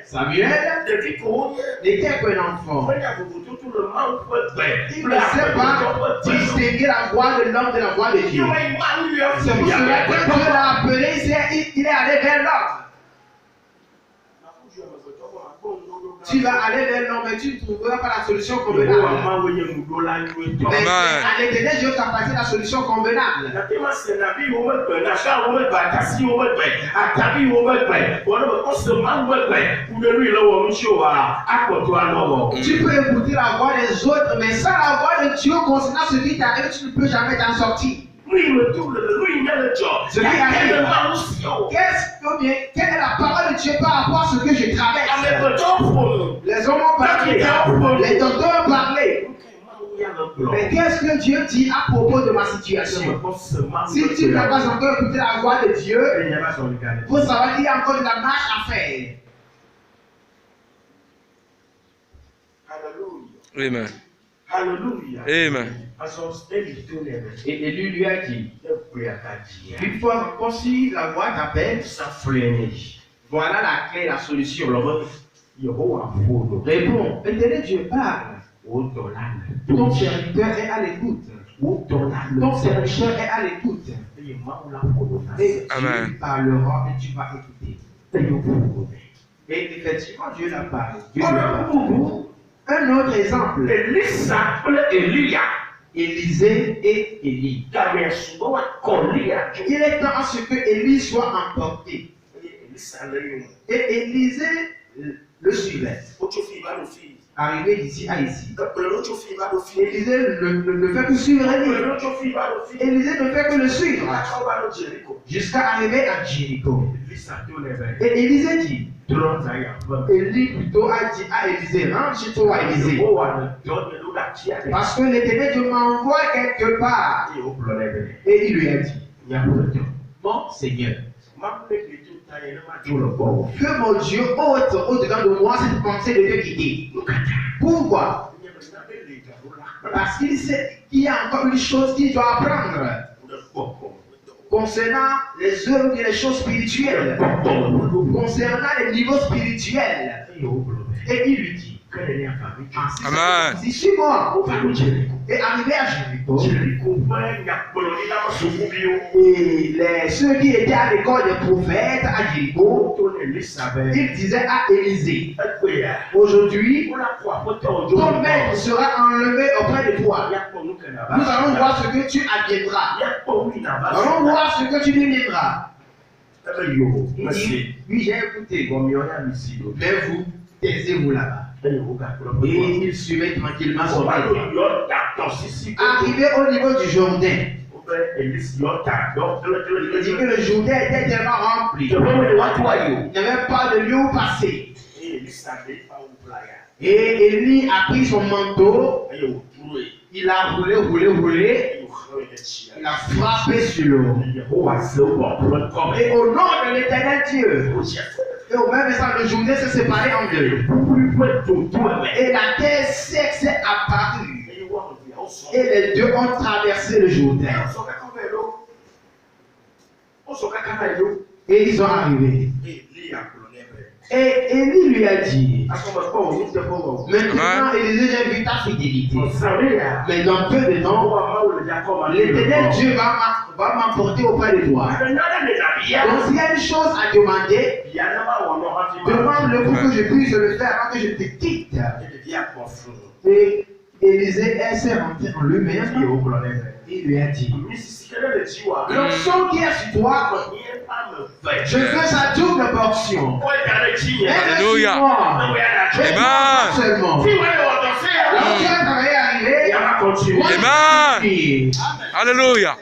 Samuel n'était qu'un enfant. Il ne sait pas distinguer la voix de l'homme de la voix de Dieu. C'est pour cela que Dieu l'a appelé, il est allé vers l'homme. Tu vas aller vers l'homme, mais tu ne trouveras pas la solution convenable. Mais à l'éternel, Dieu t'a passé la solution convenable. Tu peux écouter la voix des autres, mais sans la voix de Dieu concernant ce qui t'arrive, tu ne peux jamais t'en sortir. Quelle est la parole de Dieu par rapport à ce que je traverse? Les hommes ont parlé, les docteurs ont parlé. Mais qu'est-ce que Dieu dit à propos de ma situation? Si tu n'as pas encore écouté la voix de Dieu, il faut savoir qu'il y a encore de la marche à faire. Amen. Alléluia. Amen. Et Élie lui a dit, une fois encore, si la voix t'appelle, voilà la clé, la solution. Réponds, éternel Dieu parle. Ton serviteur est à l'écoute. Ton serviteur est à l'écoute. Et Dieu parlera et tu vas écouter. Et effectivement, Dieu l'a parlé. Un autre exemple. Élisée et Élie. Il est temps à ce que Élie soit emporté. Et Élisée le suivait. Arrivé d'ici à ici. Élisée ne fait que suivre Élie. Élisée ne fait que le suivre. Jusqu'à arriver à Jéricho. Et Élisée dit. Élie plutôt a dit à Élisée, rentre chez toi Élisée. Parce que l'Éternel Dieu m'envoie quelque part. Et il lui a dit, mon Seigneur, que mon Dieu ôte au-dedans de moi cette pensée de te quitter. Pourquoi? Parce qu'il sait qu'il y a encore une chose qu'il doit apprendre concernant les œuvres et les choses spirituelles, concernant les niveaux spirituels. Et il lui dit, Amen. si suis-moi, et arrivé à Jéricho, et ceux qui étaient à l'école des prophètes à Jéricho, ils disaient à Élisée, aujourd'hui, ton maître sera enlevé auprès de toi. Nous allons voir ce que tu adviendras. Nous allons voir ce que tu deviendras. Oui, j'ai écouté. Mais vous, taisez-vous là-bas. Et il suivait tranquillement son maître. Arrivé au niveau du Jourdain, il dit que le Jourdain était tellement rempli. Il n'y avait pas de lieu où passer. Et Élie a pris son manteau. Il a roulé. Il a frappé sur l'eau. Et au nom de l'Éternel Dieu. Et au même instant, le Jourdain s'est séparé en deux. Et la terre sec s'est apparue. Et les deux ont traversé le Jourdain. Et ils sont arrivés. Et Élie lui a dit, maintenant Élisée, j'ai vu ta fidélité. Mais dans peu de temps, l'Éternel Dieu va m'emporter auprès de toi. Donc s'il y a une chose à demander, demande-le pour que je puisse le faire avant que je te quitte. Et Élisée s'est rentré en lui-même. Il lui a dit, l'onction qui est sur toi, je veux sa double portion. Alléluia. Amen. Seulement. L'onction va arriver. Amen. Alléluia.